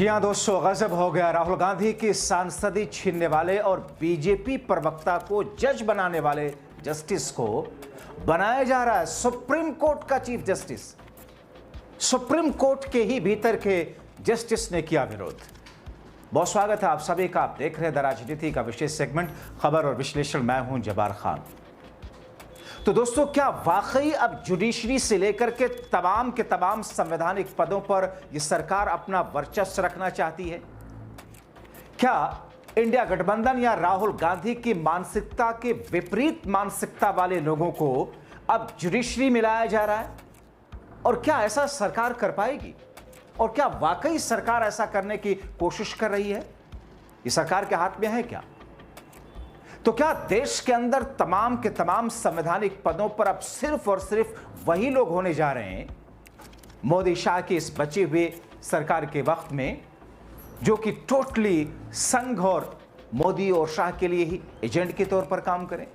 जी हां दोस्तों, गजब हो गया। राहुल गांधी की सांसदी छीनने वाले और बीजेपी प्रवक्ता को जज बनाने वाले जस्टिस को बनाया जा रहा है सुप्रीम कोर्ट का चीफ जस्टिस। सुप्रीम कोर्ट के ही भीतर के जस्टिस ने किया विरोध। बहुत स्वागत है आप सभी का। आप देख रहे हैं द राजनीति का विशेष सेगमेंट खबर और विश्लेषण। मैं हूं जब्बार खान। तो दोस्तों, क्या वाकई अब जुडिशरी से लेकर के तमाम संवैधानिक पदों पर यह सरकार अपना वर्चस्व रखना चाहती है? क्या इंडिया गठबंधन या राहुल गांधी की मानसिकता के विपरीत मानसिकता वाले लोगों को अब जुडिशरी में लाया जा रहा है? और क्या ऐसा सरकार कर पाएगी? और क्या वाकई सरकार ऐसा करने की कोशिश कर रही है? ये सरकार के हाथ में है क्या? तो क्या देश के अंदर तमाम संवैधानिक पदों पर अब सिर्फ और सिर्फ वही लोग होने जा रहे हैं मोदी शाह की इस बचे हुए सरकार के वक्त में, जो कि टोटली संघ और मोदी और शाह के लिए ही एजेंट के तौर पर काम करें?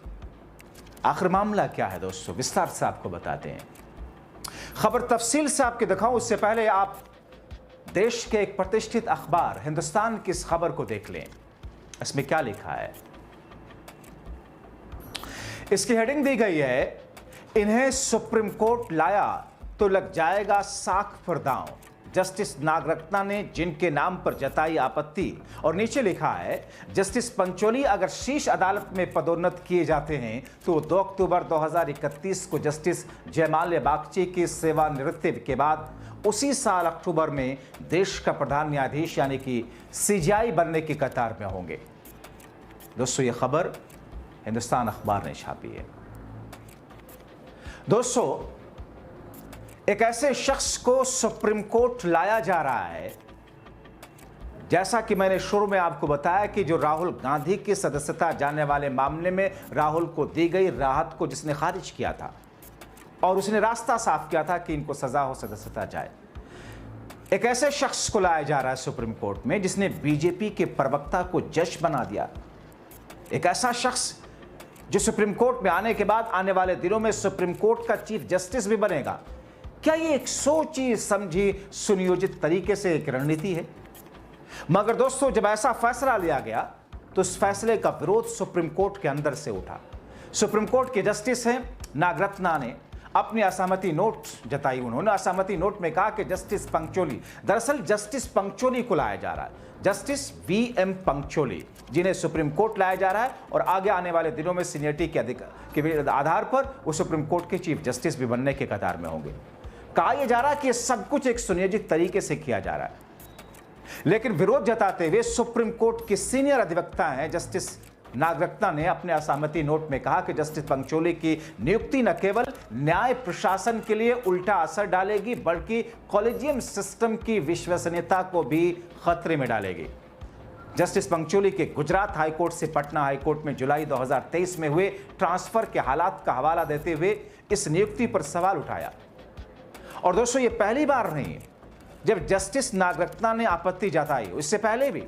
आखिर मामला क्या है दोस्तों, विस्तार से आपको बताते हैं। खबर तफसील से आपके दिखाऊं उससे पहले आप देश के एक प्रतिष्ठित अखबार हिंदुस्तान की इस खबर को देख लें। इसमें क्या लिखा है? इसकी हेडिंग दी गई है, इन्हें सुप्रीम कोर्ट लाया तो लग जाएगा साख पर दांव। जस्टिस नागरत्ना ने जिनके नाम पर जताई आपत्ति। और नीचे लिखा है, जस्टिस पंचोली अगर शीर्ष अदालत में पदोन्नत किए जाते हैं तो 2 अक्टूबर 2031 को जस्टिस जयमाल्या बागची की सेवानिवृत्ति के बाद उसी साल अक्टूबर में देश का प्रधान न्यायाधीश यानी कि सीजेआई बनने की कतार में होंगे। दोस्तों, यह खबर हिंदुस्तान अखबार ने छापी है। दोस्तों, एक ऐसे शख्स को सुप्रीम कोर्ट लाया जा रहा है, जैसा कि मैंने शुरू में आपको बताया कि जो राहुल गांधी की सदस्यता जाने वाले मामले में राहुल को दी गई राहत को जिसने खारिज किया था और उसने रास्ता साफ किया था कि इनको सजा हो, सदस्यता जाए। एक ऐसे शख्स को लाया जा रहा है सुप्रीम कोर्ट में जिसने बीजेपी के प्रवक्ता को जज बना दिया। एक ऐसा शख्स जो सुप्रीम कोर्ट में आने के बाद आने वाले दिनों में सुप्रीम कोर्ट का चीफ जस्टिस भी बनेगा। क्या ये एक सोची समझी सुनियोजित तरीके से एक रणनीति है? मगर दोस्तों, जब ऐसा फैसला लिया गया तो उस फैसले का विरोध सुप्रीम कोर्ट के अंदर से उठा। सुप्रीम कोर्ट के जस्टिस हैं नागरत्ना ने अपनी असहमति नोट जताई। उन्होंने असहमति नोट में कहा कि जस्टिस पंचोली, दरअसल जस्टिस पंचोली को लाया जा रहा है, जस्टिस वीएम पंचोली, जिन्हें सुप्रीम कोर्ट लाया जा रहा है और आगे आने वाले दिनों में सीनियरिटी के आधार पर वो सुप्रीम कोर्ट के चीफ जस्टिस भी बनने के कतार में होंगे। कहा यह जा रहा है कि सब कुछ एक सुनियोजित तरीके से किया जा रहा है। लेकिन विरोध जताते हुए सुप्रीम कोर्ट के सीनियर अधिवक्ता हैं जस्टिस नागरत्ना ने अपने असहमति नोट में कहा कि जस्टिस पंचोली की नियुक्ति न केवल न्याय प्रशासन के लिए उल्टा असर डालेगी बल्कि कॉलेजियम सिस्टम की विश्वसनीयता को भी खतरे में डालेगी। जस्टिस पंचोली के गुजरात हाईकोर्ट से पटना हाईकोर्ट में जुलाई 2023 में हुए ट्रांसफर के हालात का हवाला देते हुए इस नियुक्ति पर सवाल उठाया। और दोस्तों, ये पहली बार नहीं है जब जस्टिस नागरत्ना ने आपत्ति जताई। इससे पहले भी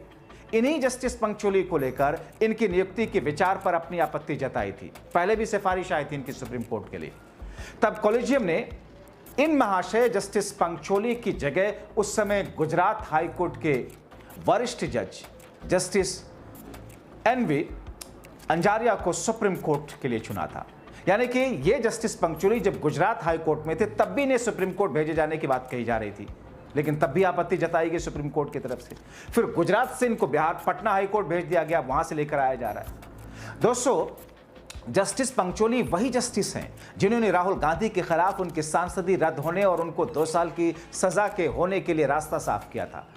इन्हीं जस्टिस पंचोली को लेकर इनकी नियुक्ति के विचार पर अपनी आपत्ति जताई थी। पहले भी सिफारिश आई थी इनकी सुप्रीम कोर्ट के लिए। तब कॉलेजियम ने इन महाशय जस्टिस पंचोली की जगह उस समय गुजरात हाईकोर्ट के वरिष्ठ जज जस्टिस एनवी अंजारिया को सुप्रीम कोर्ट के लिए चुना था। यानी कि ये जस्टिस पंचोली जब गुजरात हाईकोर्ट में थे तब भी इन्हें सुप्रीम कोर्ट भेजे जाने की बात कही जा रही थी, लेकिन तब भी आपत्ति जताई गई सुप्रीम कोर्ट की तरफ से। फिर गुजरात से इनको बिहार पटना हाईकोर्ट भेज दिया गया, वहां से लेकर आया जा रहा है। दोस्तों, जस्टिस पंचोली वही जस्टिस हैं जिन्होंने राहुल गांधी के खिलाफ उनकी सांसदी रद्द होने और उनको 2 साल की सजा के होने के लिए रास्ता साफ किया था।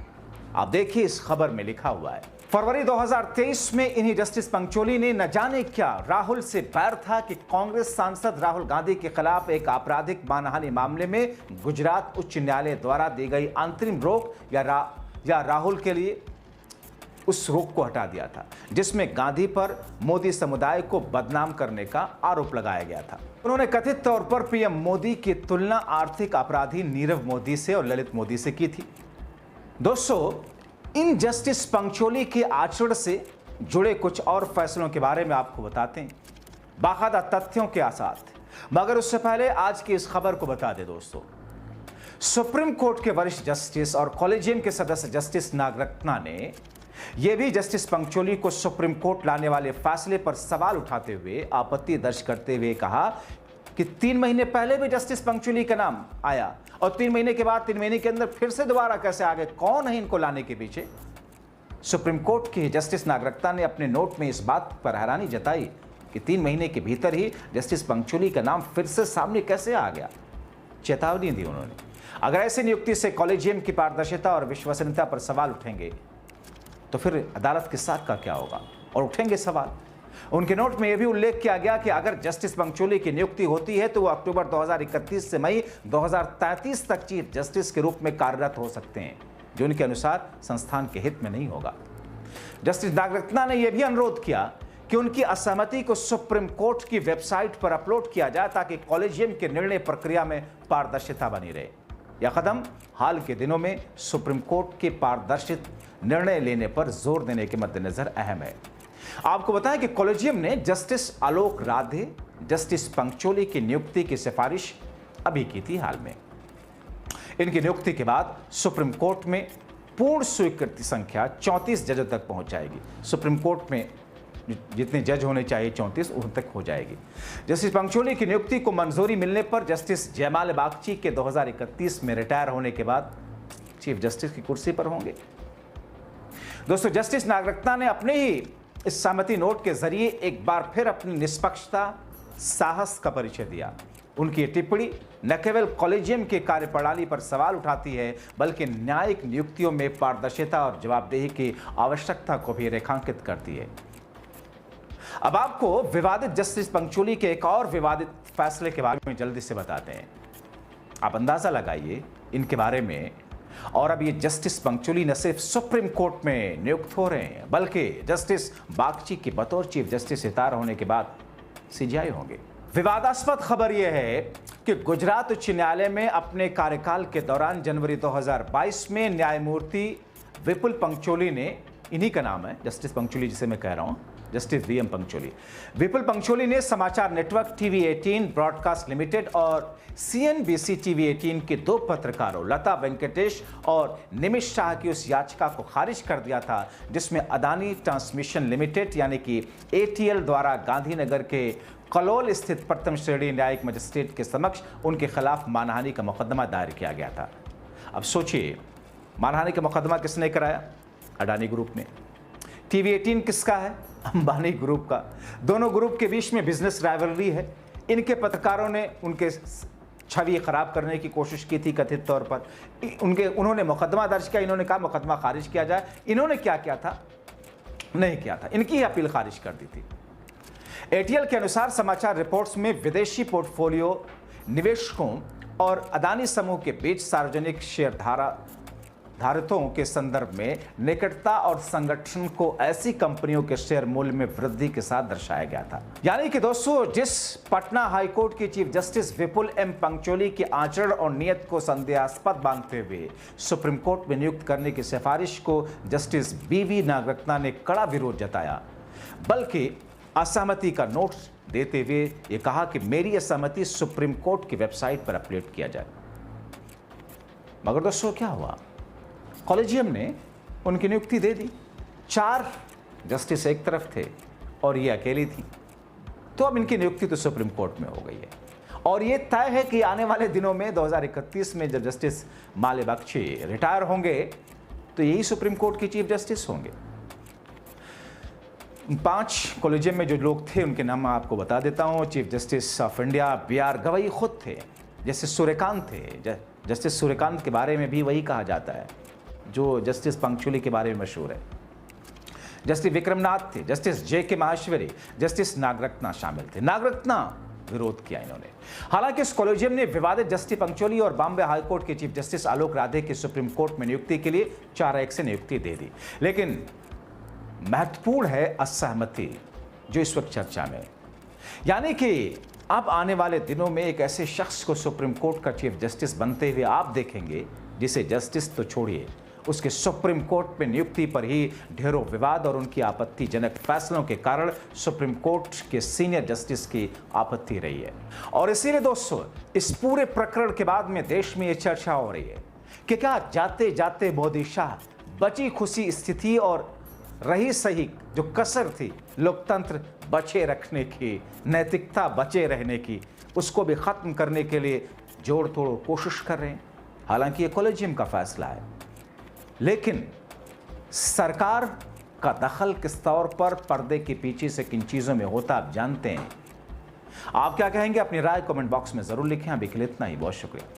आप देखिए, इस खबर में लिखा हुआ है, फरवरी 2023 में इन्हीं जस्टिस पंचोली ने न जाने क्या राहुल से बैर था कि कांग्रेस सांसद राहुल गांधी के खिलाफ एक आपराधिक मानहानि मामले में गुजरात उच्च न्यायालय द्वारा दी गई अंतरिम रोक या राहुल के लिए उस रोक को हटा दिया था, जिसमें गांधी पर मोदी समुदाय को बदनाम करने का आरोप लगाया गया था। उन्होंने कथित तौर पर पीएम मोदी की तुलना आर्थिक अपराधी नीरव मोदी से और ललित मोदी से की थी। दोस्तों, इन जस्टिस पंचोली के आचरण से जुड़े कुछ और फैसलों के बारे में आपको बताते हैं बाकायदा तथ्यों के साथ। मगर उससे पहले आज की इस खबर को बता दें दोस्तों, सुप्रीम कोर्ट के वरिष्ठ जस्टिस और कॉलेजियम के सदस्य जस्टिस नागरत्ना ने यह भी जस्टिस पंचोली को सुप्रीम कोर्ट लाने वाले फैसले पर सवाल उठाते हुए आपत्ति दर्ज करते हुए कहा कि 3 महीने पहले भी जस्टिस पंचोली का नाम आया और 3 महीने के बाद 3 महीने के अंदर फिर से दोबारा कैसे आ गए, कौन है इनको लाने के पीछे। सुप्रीम कोर्ट के जस्टिस नागरत्ना ने अपने नोट में इस बात पर हैरानी जताई कि 3 महीने के भीतर ही जस्टिस पंचोली का नाम फिर से सामने कैसे आ गया। चेतावनी दी उन्होंने, अगर ऐसी नियुक्ति से कॉलेजियम की पारदर्शिता और विश्वसनीयता पर सवाल उठेंगे तो फिर अदालत के साथ का क्या होगा, और उठेंगे सवाल। उनके नोट में यह भी उल्लेख किया गया कि अगर जस्टिस पंचोली की नियुक्ति होती है तो वो अक्टूबर 2031 से मई 2033 तक चीफ जस्टिस के रूप में कार्यरत हो सकते हैं, जो उनके अनुसार संस्थान के हित में नहीं होगा। जस्टिस नागरत्ना ने यह भी अनुरोध किया कि उनकी असहमति को सुप्रीम कोर्ट की वेबसाइट पर अपलोड किया जाए ताकि कॉलेजियम के निर्णय प्रक्रिया में पारदर्शिता बनी रहे। यह कदम हाल के दिनों में सुप्रीम कोर्ट के पारदर्शित निर्णय लेने पर जोर देने के मद्देनजर अहम है। आपको बताएं कि कॉलेजियम ने जस्टिस आलोक राधे, जस्टिस पंचोली की नियुक्ति की सिफारिश अभी की थी हाल में। इनकी नियुक्ति के बाद सुप्रीम कोर्ट में पूर्ण स्वीकृति संख्या 34 जजों तक पहुंच जाएगी। सुप्रीम कोर्ट में जितने जज होने चाहिए 34 उन तक हो जाएगी। जस्टिस पंचोली की नियुक्ति को मंजूरी मिलने पर जस्टिस जयमाल बागची के 2031 में रिटायर होने के बाद चीफ जस्टिस की कुर्सी पर होंगे। दोस्तों, जस्टिस नागरत्ना ने अपने ही इस सहमति नोट के जरिए एक बार फिर अपनी निष्पक्षता, साहस का परिचय दिया। उनकी टिप्पणी न केवल कॉलेजियम के कार्यप्रणाली पर सवाल उठाती है बल्कि न्यायिक नियुक्तियों में पारदर्शिता और जवाबदेही की आवश्यकता को भी रेखांकित करती है। अब आपको विवादित जस्टिस पंचोली के एक और विवादित फैसले के बारे में जल्दी से बताते हैं। आप अंदाजा लगाइए इनके बारे में। और अब ये जस्टिस पंचोली न सिर्फ सुप्रीम कोर्ट में नियुक्त हो रहे हैं बल्कि जस्टिस बागची के बतौर चीफ जस्टिस रिटायर होने के बाद सीजीआई होंगे। विवादास्पद खबर यह है कि गुजरात उच्च न्यायालय में अपने कार्यकाल के दौरान जनवरी 2022 में न्यायमूर्ति विपुल पंचोली ने, इन्हीं का नाम है जस्टिस पंचोली जिसे मैं कह रहा हूं, जस्टिस वीएम पंचोली, विपुल पंचोली ने समाचार नेटवर्क टीवी 18 ब्रॉडकास्ट लिमिटेड और सीएनबीसी टीवी 18 के 2 पत्रकारों लता वेंकटेश और निमिष शाह की उस याचिका को खारिज कर दिया था जिसमें अदानी ट्रांसमिशन लिमिटेड यानी कि एटीएल द्वारा गांधीनगर के कलोल स्थित प्रथम श्रेणी न्यायिक मजिस्ट्रेट के समक्ष उनके खिलाफ मानहानि का मुकदमा दायर किया गया था। अब सोचिए, मानहानि का मुकदमा किसने कराया? अडानी ग्रुप ने। टीवी 18 किसका है? अंबानी ग्रुप का। दोनों ग्रुप के बीच में बिजनेस राइवलरी है। इनके पत्रकारों ने उनके छवि खराब करने की कोशिश की थी कथित तौर पर। उन्होंने मुकदमा दर्ज किया, इन्होंने कहा मुकदमा खारिज किया जाए। इन्होंने क्या किया था? नहीं किया था, इनकी ही अपील खारिज कर दी थी। एटीएल के अनुसार समाचार रिपोर्ट्स में विदेशी पोर्टफोलियो निवेशकों और अदानी समूह के बीच सार्वजनिक शेयर धारकों के संदर्भ में निकटता और संगठन को ऐसी कंपनियों के शेयर मूल्य में वृद्धि के साथ दर्शाया गया था। यानी कि दोस्तों, जिस पटना हाईकोर्ट के चीफ जस्टिस विपुल एम पंचोली के आचरण और नियत को संदेहास्पद मानते हुए सुप्रीम कोर्ट में नियुक्त करने की सिफारिश को जस्टिस बीवी नागरत्ना ने कड़ा विरोध जताया, बल्कि असहमति का नोट देते हुए ये कहा कि मेरी असहमति सुप्रीम कोर्ट की वेबसाइट पर अपलोड किया जाए। मगर दोस्तों, क्या हुआ? कॉलेजियम ने उनकी नियुक्ति दे दी। 4 जस्टिस एक तरफ थे और ये अकेली थी। तो अब इनकी नियुक्ति तो सुप्रीम कोर्ट में हो गई है और ये तय है कि आने वाले दिनों में 2031 में जब जस्टिस माले बख्शी रिटायर होंगे तो यही सुप्रीम कोर्ट के चीफ जस्टिस होंगे। 5 कॉलेजियम में जो लोग थे उनके नाम मैं आपको बता देता हूं। Chief justice of India BR Gavai खुद थे, जस्टिस सूर्यकांत थे। जस्टिस सूर्यकांत के बारे में भी वही कहा जाता है जो जस्टिस पंचोली के बारे में मशहूर है। जस्टिस विक्रमनाथ थे, justice JK Maheshwari, justice Nagarathna शामिल थे। नागरत्ना विरोध किया इन्होंने। हालांकि इस कॉलेजियम ने विवादित जस्टिस पंचोली और बॉम्बे हाईकोर्ट के चीफ जस्टिस आलोक राधे की सुप्रीम कोर्ट में नियुक्ति के लिए 4-1 से नियुक्ति दे दी। लेकिन महत्वपूर्ण है असहमति जो इस वक्त चर्चा में, यानी कि अब आने वाले दिनों में एक ऐसे शख्स को सुप्रीम कोर्ट का चीफ जस्टिस बनते हुए आप देखेंगे जिसे जस्टिस तो छोड़िए, उसके सुप्रीम कोर्ट में नियुक्ति पर ही ढेरों विवाद और उनकी आपत्तिजनक फैसलों के कारण सुप्रीम कोर्ट के सीनियर जस्टिस की आपत्ति रही है। और इसीलिए दोस्तों, इस पूरे प्रकरण के बाद में देश में यह चर्चा हो रही है कि क्या जाते जाते मोदी शाह बची खुशी स्थिति और रही सही जो कसर थी लोकतंत्र बचे रखने की, नैतिकता बचे रहने की, उसको भी खत्म करने के लिए जोड़ तोड़ कोशिश कर रहे हैं। हालांकि ये कॉलेजियम का फैसला है, लेकिन सरकार का दखल किस तौर पर पर्दे के पीछे से किन चीजों में होता आप जानते हैं। आप क्या कहेंगे? अपनी राय कमेंट बॉक्स में जरूर लिखें। अभी के लिए इतना ही, बहुत शुक्रिया।